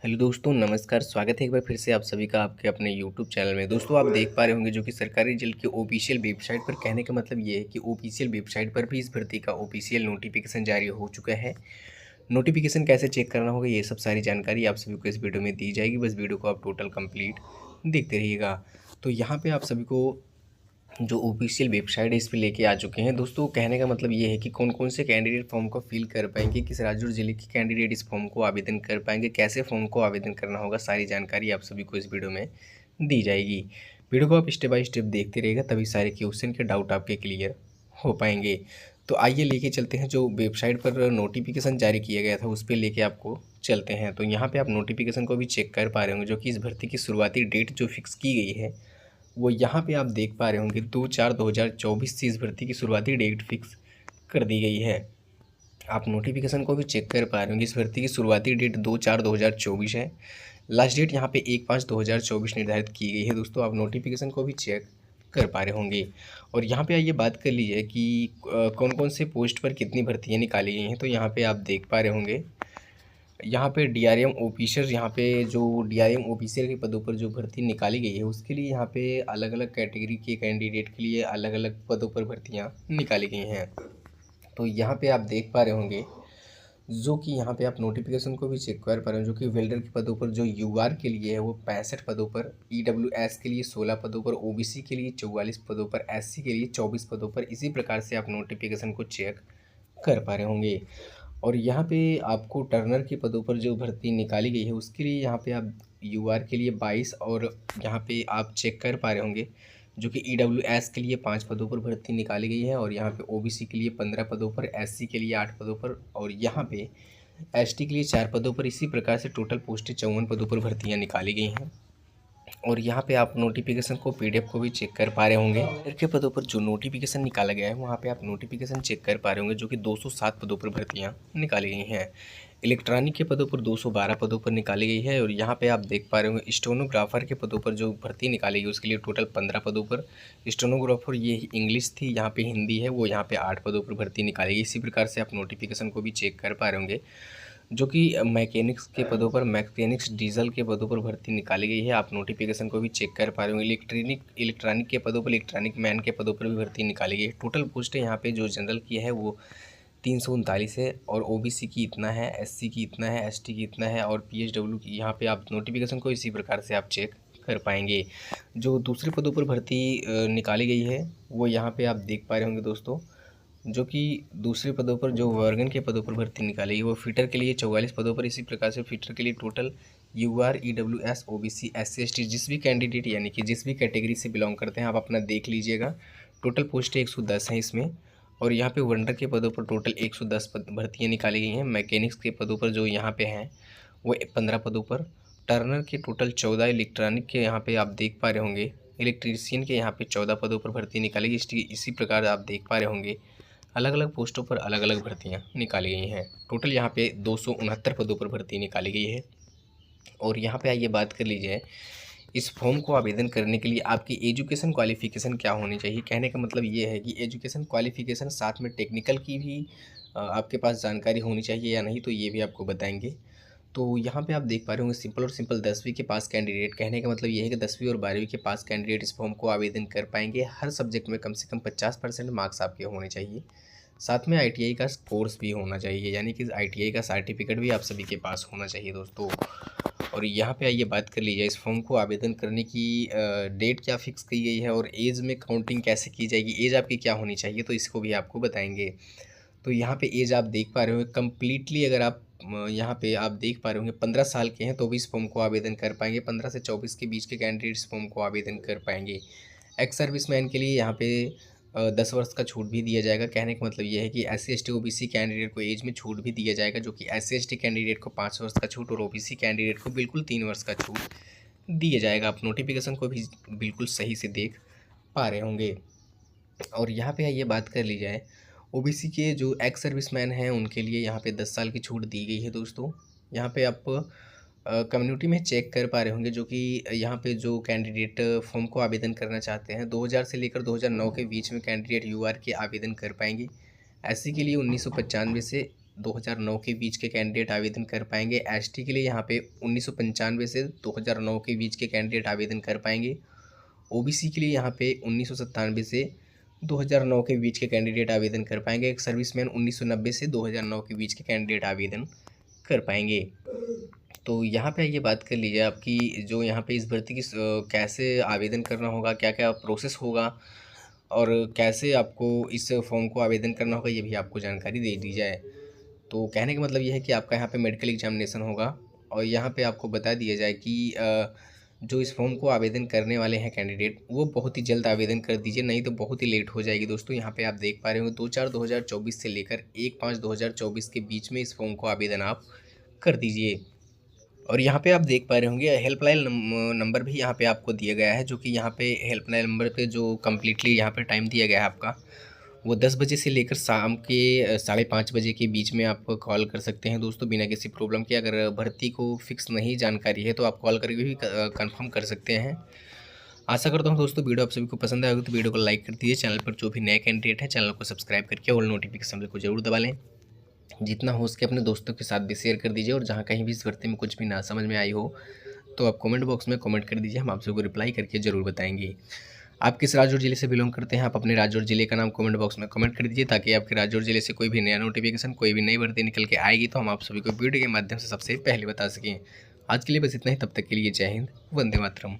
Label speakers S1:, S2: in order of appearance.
S1: Hello दोस्तों, नमस्कार। स्वागत है एक बार फिर से आप सभी का आपके अपने यूट्यूब चैनल में। दोस्तों, आप देख पा रहे होंगे जो कि सरकारी रिजल्ट की ऑफिशियल वेबसाइट पर, कहने का मतलब ये है कि ऑफिशियल वेबसाइट पर भी इस भर्ती का ऑफिशियल नोटिफिकेशन जारी हो चुका है। नोटिफिकेशन कैसे चेक करना होगा, ये सब सारी जानकारी आप सभी को इस वीडियो में दी जाएगी। बस वीडियो को आप टोटल कंप्लीट देखते रहिएगा। तो यहाँ पे आप सभी को जो ऑफिशियल वेबसाइट है इस पे लेके आ चुके हैं। दोस्तों, कहने का मतलब ये है कि कौन कौन से कैंडिडेट फॉर्म को फिल कर पाएंगे, किस राज्य और जिले के कैंडिडेट इस फॉर्म को आवेदन कर पाएंगे, कैसे फॉर्म को आवेदन करना होगा, सारी जानकारी आप सभी को इस वीडियो में दी जाएगी। वीडियो को आप स्टेप बाय स्टेप देखते रहिएगा, तभी सारे क्वेश्चन के डाउट आपके क्लियर हो पाएंगे। तो आइए लेके चलते हैं, जो वेबसाइट पर नोटिफिकेशन जारी किया गया था उस पर लेके आपको चलते हैं। तो यहाँ पे आप नोटिफिकेशन को भी चेक कर पा रहे होंगे, जो कि इस भर्ती की शुरुआती डेट जो फिक्स की गई है वो यहाँ पे आप देख पा रहे होंगे 2/4/2024 से इस भर्ती की शुरुआती डेट फिक्स कर दी गई है। आप नोटिफिकेशन को भी चेक कर पा रहे होंगे, इस भर्ती की शुरुआती डेट 2/4/2024 है। लास्ट डेट यहाँ पे 1/5/2024 निर्धारित की गई है। दोस्तों, आप नोटिफिकेशन को भी चेक कर पा रहे होंगे। और यहाँ पे आइए बात कर लीजिए कि कौन कौन से पोस्ट पर कितनी भर्तियाँ निकाली गई हैं। तो यहाँ पे आप देख पा रहे होंगे, यहाँ पे डीआरएम ऑफिसर, यहाँ पे जो डीआरएम ऑफिसर के पदों पर जो भर्ती निकाली गई है उसके लिए यहाँ पे अलग अलग कैटेगरी के कैंडिडेट के लिए अलग अलग पदों पर भर्तियाँ निकाली गई हैं। तो यहाँ पे आप देख पा रहे होंगे, जो कि यहाँ पे आप नोटिफिकेशन को भी चेक कर पा रहे हो, जो कि वेल्डर के पदों पर जो यूआर के लिए है वो 65 पदों पर, ईडब्ल्यूएस के लिए 16 पदों पर, ओबीसी के लिए 44 पदों पर, एससी के लिए 24 पदों पर। इसी प्रकार से आप नोटिफिकेशन को चेक कर पा रहे होंगे। और यहाँ पे आपको टर्नर के पदों पर जो भर्ती निकाली गई है उसके लिए यहाँ पे आप यूआर के लिए 22, और यहाँ पे आप चेक कर पा रहे होंगे जो कि ईडब्ल्यूएस के लिए 5 पदों पर भर्ती निकाली गई है, और यहाँ पे ओबीसी के लिए 15 पदों पर, एससी के लिए 8 पदों पर, और यहाँ पे एसटी के लिए 4 पदों पर। इसी प्रकार से टोटल पोस्टें 54 पदों पर भर्तियाँ निकाली गई हैं। और यहाँ पे आप नोटिफिकेशन को पीडीएफ को भी चेक कर पा रहे होंगे। वेल्डर के पदों पर जो नोटिफिकेशन निकाला गया है वहाँ पे आप नोटिफिकेशन चेक कर पा रहे होंगे, जो कि 207 पदों पर भर्तियाँ निकाली गई हैं। इलेक्ट्रॉनिक के पदों पर 212 पदों पर निकाली गई है। और यहाँ पे आप देख पा रहे होंगे स्टेनोग्राफर के पदों पर जो भर्ती निकाली गई उसके लिए टोटल 15 पदों पर। स्टेनोग्राफर ये इंग्लिश थी, यहाँ पे हिंदी है, वो यहाँ पे 8 पदों पर भर्ती निकाली गई। इसी प्रकार से आप नोटिफिकेशन को भी चेक कर पा रहे होंगे, जो कि मैकेनिक्स के पदों पर, मैकेनिक्स डीजल के पदों पर भर्ती निकाली गई है। आप नोटिफिकेशन को भी चेक कर पा रहे हो। इलेक्ट्रॉनिक के पदों पर, इलेक्ट्रॉनिक मैन के पदों पर भी भर्ती निकाली गई है। टोटल पोस्टें यहाँ पे जो जनरल की है वो 339 है, और ओबीसी की इतना है, एससी की इतना है, एसटी की इतना है, और पीएचडब्ल्यू की। यहाँ पे आप नोटिफिकेशन को इसी प्रकार से आप चेक कर पाएंगे। जो दूसरे पदों पर भर्ती निकाली गई है वो यहाँ पे आप देख पा रहे होंगे दोस्तों, जो कि दूसरे पदों पर जो वर्गन के पदों पर भर्ती निकाली है वो फिटर के लिए 44 पदों पर। इसी प्रकार से फिटर के लिए total UR, EWS, OBC, SC, ST, जिस भी कैंडिडेट यानी कि जिस भी कैटेगरी से बिलोंग करते हैं आप अपना देख लीजिएगा। टोटल पोस्टें 110 हैं इसमें। और यहाँ पे वेल्डर के पदों पर टोटल 110 भर्तियाँ निकाली गई हैं। मैकेनिक्स के पदों पर जो यहाँ पे हैं वो 15 पदों पर। टर्नर के टोटल 14, इलेक्ट्रॉनिक के यहाँ पे आप देख पा रहे होंगे, इलेक्ट्रीशियन के यहाँ पे 14 पदों पर भर्ती निकाली गई। इसी प्रकार आप देख पा रहे होंगे अलग अलग पोस्टों पर अलग अलग भर्तियां निकाली गई हैं। टोटल यहाँ पे 269 पदों पर भर्ती निकाली गई है। और यहाँ पे आइए बात कर लीजिए, इस फॉर्म को आवेदन करने के लिए आपकी एजुकेशन क्वालिफ़िकेशन क्या होनी चाहिए। कहने का मतलब ये है कि एजुकेशन क्वालिफ़िकेशन साथ में टेक्निकल की भी आपके पास जानकारी होनी चाहिए या नहीं, तो ये भी आपको बताएंगे। तो यहाँ पे आप देख पा रहे होंगे सिंपल और सिंपल 10वीं के पास कैंडिडेट, कहने का मतलब ये है कि 10वीं और 12वीं के पास कैंडिडेट इस फॉर्म को आवेदन कर पाएंगे। हर सब्जेक्ट में कम से कम 50% मार्क्स आपके होने चाहिए। साथ में आईटीआई का कोर्स भी होना चाहिए, यानी कि आईटीआई का सर्टिफिकेट भी आप सभी के पास होना चाहिए दोस्तों। और यहाँ पे आइए बात कर लीजिए, इस फॉर्म को आवेदन करने की डेट क्या फिक्स की गई है, और एज में काउंटिंग कैसे की जाएगी, एज आपकी क्या होनी चाहिए, तो इसको भी आपको बताएंगे। तो यहाँ पे एज आप देख पा रहे हो कम्प्लीटली, अगर आप यहाँ पे आप देख पा रहे होंगे 15 साल के हैं तो भी इस फॉर्म को आवेदन कर पाएंगे। 15 से 24 के बीच के कैंडिडेट इस फॉर्म को आवेदन कर पाएंगे। एक्स सर्विसमैन के लिए यहाँ पे 10 वर्ष का छूट भी दिया जाएगा। कहने का मतलब ये है कि एससी, एसटी, ओबीसी कैंडिडेट को एज में छूट भी दिया जाएगा, जो कि एससी, एसटी कैंडिडेट को 5 वर्ष का छूट और ओबीसी कैंडिडेट को बिल्कुल 3 वर्ष का छूट दिया जाएगा। आप नोटिफिकेशन को भी बिल्कुल सही से देख पा रहे होंगे। और यहाँ पे ये बात कर ली जाए, ओबीसी के जो एक्स सर्विसमैन हैं उनके लिए यहाँ पे 10 साल की छूट दी गई है दोस्तों। यहाँ पे आप कम्युनिटी में चेक कर पा रहे होंगे, जो कि यहाँ पे जो कैंडिडेट फॉर्म को आवेदन करना चाहते हैं 2000 से लेकर 2009 के बीच में कैंडिडेट यूआर के आवेदन कर पाएंगे। एससी के लिए 1995 से 2009 के बीच के कैंडिडेट आवेदन कर पाएंगे। एसटी के लिए यहाँ पे 1995 से 2009 के बीच के कैंडिडेट आवेदन कर पाएंगे। ओबीसी के लिए यहाँ पे 1997 से 2009 के बीच के कैंडिडेट आवेदन कर पाएंगे। एक सर्विसमैन 1990 से 2009 के बीच के कैंडिडेट आवेदन कर पाएंगे। तो यहाँ पे ये बात कर लीजिए आपकी जो यहाँ पे इस भर्ती की कैसे आवेदन करना होगा, क्या क्या प्रोसेस होगा और कैसे आपको इस फॉर्म को आवेदन करना होगा, ये भी आपको जानकारी दे दी जाए। तो कहने का मतलब ये है कि आपका यहाँ पे मेडिकल एग्जामिनेशन होगा और यहाँ पे आपको बता दिया जाए कि जो इस फॉर्म को आवेदन करने वाले हैं कैंडिडेट, वो बहुत ही जल्द आवेदन कर दीजिए, नहीं तो बहुत ही लेट हो जाएगी। दोस्तों यहाँ पे आप देख पा रहे होंगे 2/4/2024 से लेकर 1/5/2024 के बीच में इस फॉर्म को आवेदन आप कर दीजिए। और यहाँ पे आप देख पा रहे होंगे हेल्पलाइन नंबर भी यहाँ पे आपको दिया गया है, जो कि यहाँ पे हेल्पलाइन नंबर पे जो कम्प्लीटली यहाँ पे टाइम दिया गया है आपका, वो 10 बजे से लेकर शाम के 5:30 बजे के बीच में आप कॉल कर सकते हैं दोस्तों, बिना किसी प्रॉब्लम के। अगर भर्ती को फिक्स नहीं जानकारी है तो आप कॉल करके भी कंफर्म कर सकते हैं। आशा करता हूँ दोस्तों वीडियो आप सभी को पसंद आएगा, तो वीडियो को लाइक कर दीजिए। चैनल पर जो भी नए कैंडिडेट हैं चैनल को सब्सक्राइब करके ऑल नोटिफिकेशन को जरूर दबा लें। जितना हो सके अपने दोस्तों के साथ भी शेयर कर दीजिए। और जहाँ कहीं भी इस भर्ती में कुछ भी ना समझ में आई हो तो आप कमेंट बॉक्स में कमेंट कर दीजिए, हम आप सबको रिप्लाई करके ज़रूर बताएंगे। आप किस राज्य और ज़िले से बिलोंग करते हैं, आप अपने राज्य और ज़िले का नाम कमेंट बॉक्स में कमेंट कर दीजिए, ताकि आपके राज्य और ज़िले से कोई भी नया नोटिफिकेशन, कोई भी नई भर्ती निकल के आएगी तो हम आप सभी को वीडियो के माध्यम से सबसे पहले बता सकें। आज के लिए बस इतना ही, तब तक के लिए जय हिंद, वंदे मातरम।